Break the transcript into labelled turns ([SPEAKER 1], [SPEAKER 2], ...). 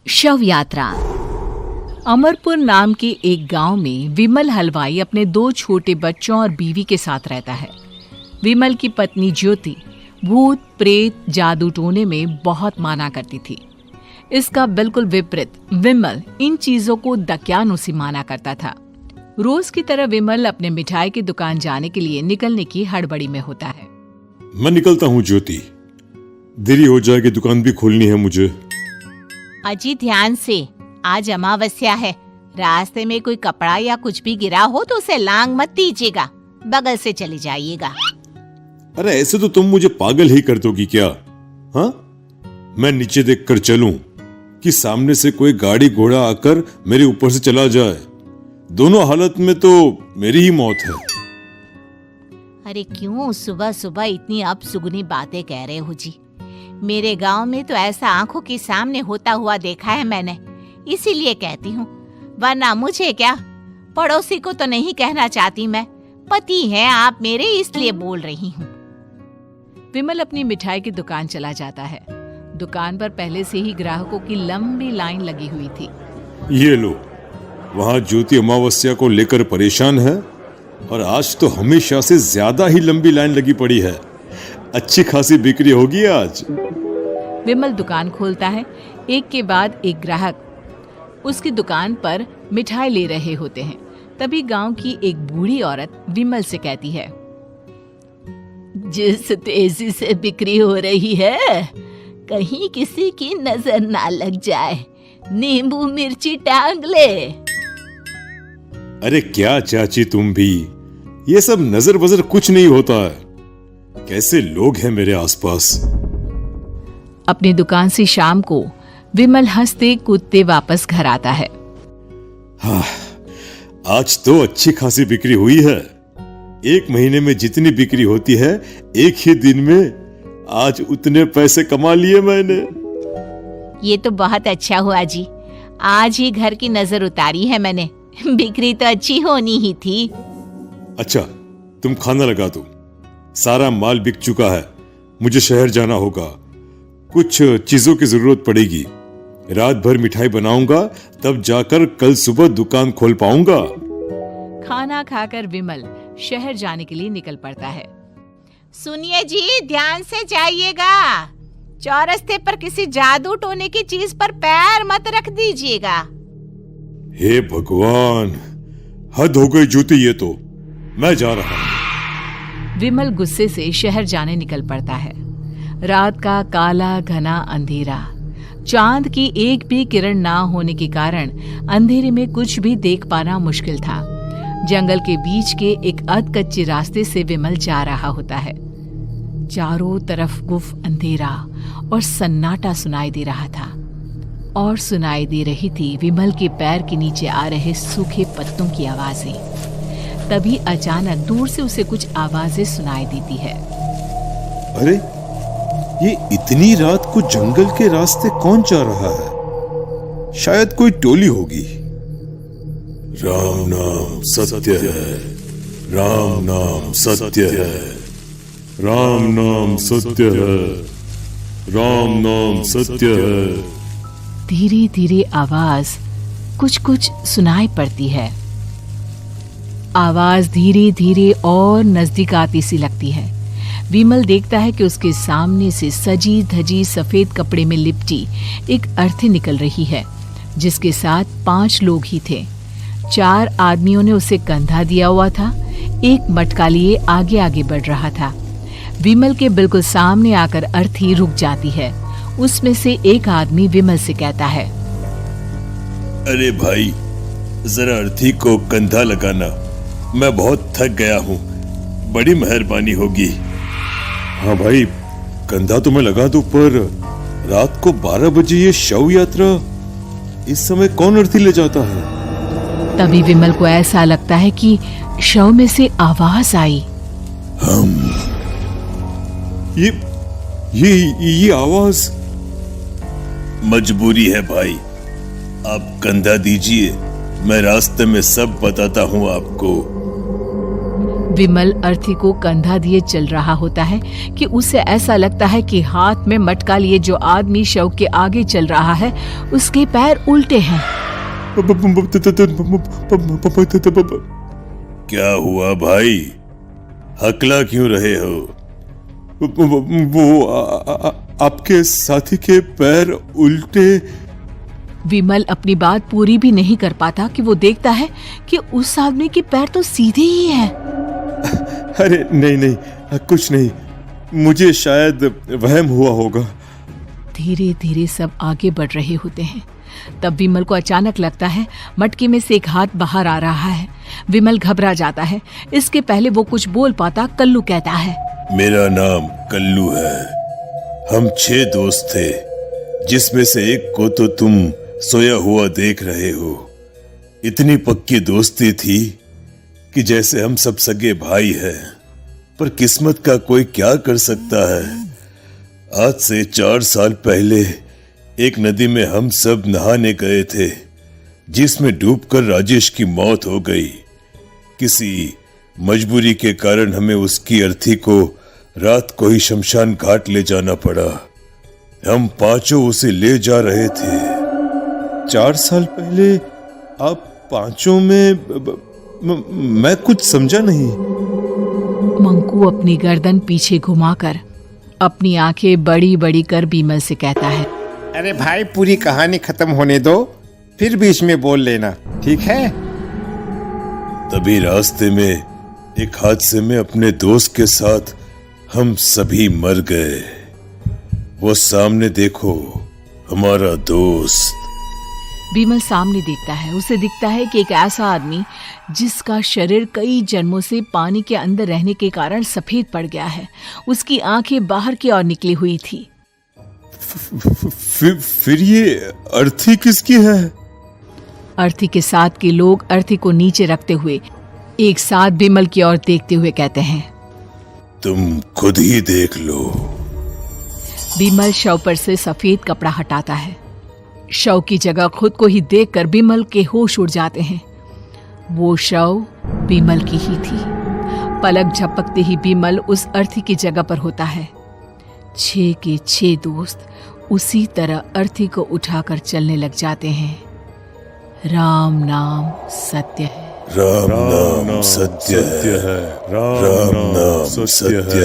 [SPEAKER 1] शव यात्रा। अमरपुर नाम के एक गांव में विमल हलवाई अपने 2 छोटे बच्चों और बीवी के साथ रहता है। विमल की पत्नी ज्योति भूत प्रेत जादू टोने में बहुत माना करती थी। इसका बिल्कुल विपरीत विमल इन चीजों को दकियानुसी माना करता था। रोज की तरह विमल अपने मिठाई की दुकान जाने के लिए निकलने की हड़बड़ी में होता है।
[SPEAKER 2] मैं निकलता हूँ ज्योति, देरी हो जाएगी, दुकान भी खोलनी है मुझे।
[SPEAKER 3] अजी ध्यान से, आज अमावस्या है। रास्ते में कोई कपड़ा या कुछ भी गिरा हो तो उसे लांग मत दीजिएगा, बगल से चले जाइएगा।
[SPEAKER 2] अरे ऐसे तो तुम मुझे पागल ही कर दोगी क्या? हाँ, मैं नीचे देखकर चलूं कि सामने से कोई गाड़ी घोड़ा आकर मेरे ऊपर से चला जाए? दोनों हालत में तो मेरी ही मौत है।
[SPEAKER 3] अरे क्यों सुबह सुबह इतनी अपसुगनी बातें कह रहे हो जी? मेरे गांव में तो ऐसा आंखों के सामने होता हुआ देखा है मैंने, इसीलिए कहती हूँ, वरना मुझे क्या, पड़ोसी को तो नहीं कहना चाहती मैं, पति हैं आप मेरे इसलिए बोल रही हूँ।
[SPEAKER 1] विमल अपनी मिठाई की दुकान चला जाता है। दुकान पर पहले से ही ग्राहकों की लंबी लाइन लगी हुई थी।
[SPEAKER 2] ये लो, वहाँ ज्योति अमावस्या को लेकर परेशान है और आज तो हमेशा से ज्यादा ही लंबी लाइन लगी पड़ी है। अच्छी खासी बिक्री होगी आज।
[SPEAKER 1] विमल दुकान खोलता है। एक के बाद एक ग्राहक उसकी दुकान पर मिठाई ले रहे होते हैं। तभी गांव की एक बूढ़ी औरत विमल से कहती है,
[SPEAKER 3] जिस तेजी से बिक्री हो रही है, कहीं किसी की नजर ना लग जाए, नींबू मिर्ची टांग ले।
[SPEAKER 2] अरे क्या चाची तुम भी, ये सब नजर बजर कुछ नहीं होता है। कैसे लोग हैं मेरे आसपास।
[SPEAKER 1] अपनी दुकान से शाम को विमल हंसते कूदते वापस घर आता है।
[SPEAKER 2] हाँ, आज तो अच्छी खासी बिक्री हुई है। 1 महीने में जितनी बिक्री होती है, एक ही दिन में आज उतने पैसे कमा लिए मैंने।
[SPEAKER 3] ये तो बहुत अच्छा हुआ जी, आज ही घर की नजर उतारी है मैंने। बिक्री तो अच्छी होनी ही थी।
[SPEAKER 2] अच्छा, तुम खाना लगा दो, सारा माल बिक चुका है। मुझे शहर जाना होगा, कुछ चीजों की जरूरत पड़ेगी। रात भर मिठाई बनाऊंगा, तब जाकर कल सुबह दुकान खोल पाऊंगा।
[SPEAKER 1] खाना खाकर विमल शहर जाने के लिए निकल पड़ता है।
[SPEAKER 3] सुनिए जी, ध्यान से जाइएगा, चौरस्ते पर किसी जादू टोने की चीज पर पैर मत रख दीजिएगा।
[SPEAKER 2] हे भगवान, हद हो गई ज्योति, ये तो मैं जा रहा हूं।
[SPEAKER 1] विमल गुस्से से शहर जाने निकल पड़ता है। रात का काला घना अंधेरा, चांद की एक भी किरण ना होने के कारण अंधेरे में कुछ भी देख पाना मुश्किल था। जंगल के बीच के एक अधकच्चे रास्ते से विमल जा रहा होता है। चारों तरफ गुफ अंधेरा और सन्नाटा सुनाई दे रहा था, और सुनाई दे रही थी विमल के पैर के नीचे आ रहे सूखे पत्तों की आवाजें। तभी अचानक दूर से उसे कुछ आवाजें सुनाई देती है।
[SPEAKER 2] अरे, ये इतनी रात को जंगल के रास्ते कौन जा रहा है? शायद कोई टोली होगी। राम नाम सत्य है, राम नाम सत्य है, राम नाम सत्य है, राम नाम सत्य है।
[SPEAKER 1] धीरे धीरे आवाज कुछ कुछ सुनाई पड़ती है। आवाज धीरे धीरे और नजदीक आती सी लगती है। विमल देखता है कि उसके सामने से सजी धजी सफेद कपड़े में लिपटी एक अर्थी निकल रही है, जिसके साथ 5 लोग ही थे। 4 आदमियों ने उसे कंधा दिया हुआ था। एक मटका लिए आगे आगे बढ़ रहा था। विमल के बिल्कुल सामने आकर अर्थी रुक जाती है। उसमें से एक आदमी विमल से कहता है,
[SPEAKER 2] अरे भाई, जरा अर्थी को कंधा लगाना, मैं बहुत थक गया हूँ, बड़ी मेहरबानी होगी। हाँ भाई, कंधा तो मैं लगा दूं, पर रात को 12 बजे ये शव यात्रा, इस समय कौन अर्थी ले जाता है?
[SPEAKER 1] तभी विमल को ऐसा लगता है कि शव में से आवाज आई।
[SPEAKER 2] ये आवाज। मजबूरी है भाई, आप कंधा दीजिए, मैं रास्ते में सब बताता हूँ आपको।
[SPEAKER 1] विमल अर्थी को कंधा दिए चल रहा होता है कि उसे ऐसा लगता है कि हाथ में मटका लिए जो आदमी शव के आगे चल रहा है उसके पैर उल्टे हैं।
[SPEAKER 2] क्या हुआ भाई, हकला क्यों रहे हो? वो आपके साथी के पैर उल्टे।
[SPEAKER 1] विमल अपनी बात पूरी भी नहीं कर पाता कि वो देखता है कि उस आदमी के पैर तो सीधे ही हैं।
[SPEAKER 2] अरे नहीं, कुछ नहीं, मुझे शायद वहम हुआ होगा।
[SPEAKER 1] धीरे धीरे सब आगे बढ़ रहे होते हैं। तब विमल को अचानक लगता है मटके में से एक हाथ बाहर आ रहा है। विमल घबरा जाता है। इसके पहले वो कुछ बोल पाता, कल्लू कहता है,
[SPEAKER 2] मेरा नाम कल्लू है। हम 6 दोस्त थे, जिसमें से एक को तो तुम सोया हुआ देख रहे हो। इतनी पक्की दोस्ती थी कि जैसे हम सब सगे भाई हैं। पर किस्मत का कोई क्या कर सकता है। आज से 4 साल पहले एक नदी में हम सब नहाने गए थे, जिसमें डूबकर राजेश की मौत हो गई। किसी मजबूरी के कारण हमें उसकी अर्थी को रात को ही शमशान घाट ले जाना पड़ा। हम 5 उसे ले जा रहे थे। 4 साल पहले आप 5 में मैं कुछ समझा नहीं।
[SPEAKER 1] मंकू अपनी गर्दन पीछे घुमाकर अपनी आंखें बड़ी बड़ी कर विमल से कहता है,
[SPEAKER 4] अरे भाई, पूरी कहानी खत्म होने दो, फिर बीच में बोल लेना, ठीक है?
[SPEAKER 2] तभी रास्ते में एक हादसे में अपने दोस्त के साथ हम सभी मर गए। वो सामने देखो, हमारा दोस्त।
[SPEAKER 1] विमल सामने देखता है। उसे दिखता है कि एक ऐसा आदमी जिसका शरीर कई जन्मों से पानी के अंदर रहने के कारण सफेद पड़ गया है। उसकी आंखें बाहर की ओर निकली हुई थी।
[SPEAKER 2] फिर ये अर्थी किसकी है?
[SPEAKER 1] अर्थी के साथ के लोग अर्थी को नीचे रखते हुए एक साथ विमल की ओर देखते हुए कहते हैं,
[SPEAKER 2] तुम खुद ही देख लो।
[SPEAKER 1] विमल शव पर से सफेद कपड़ा हटाता है। शव की जगह खुद को ही देखकर विमल के होश उड़ जाते हैं। वो शव विमल की ही थी। पलक झपकते ही विमल उस अर्थी की जगह पर होता है। 6 के 6 दोस्त उसी तरह अर्थी को उठाकर चलने लग जाते हैं। राम नाम सत्य है।
[SPEAKER 2] राम नाम सत्य है। राम नाम सत्य है।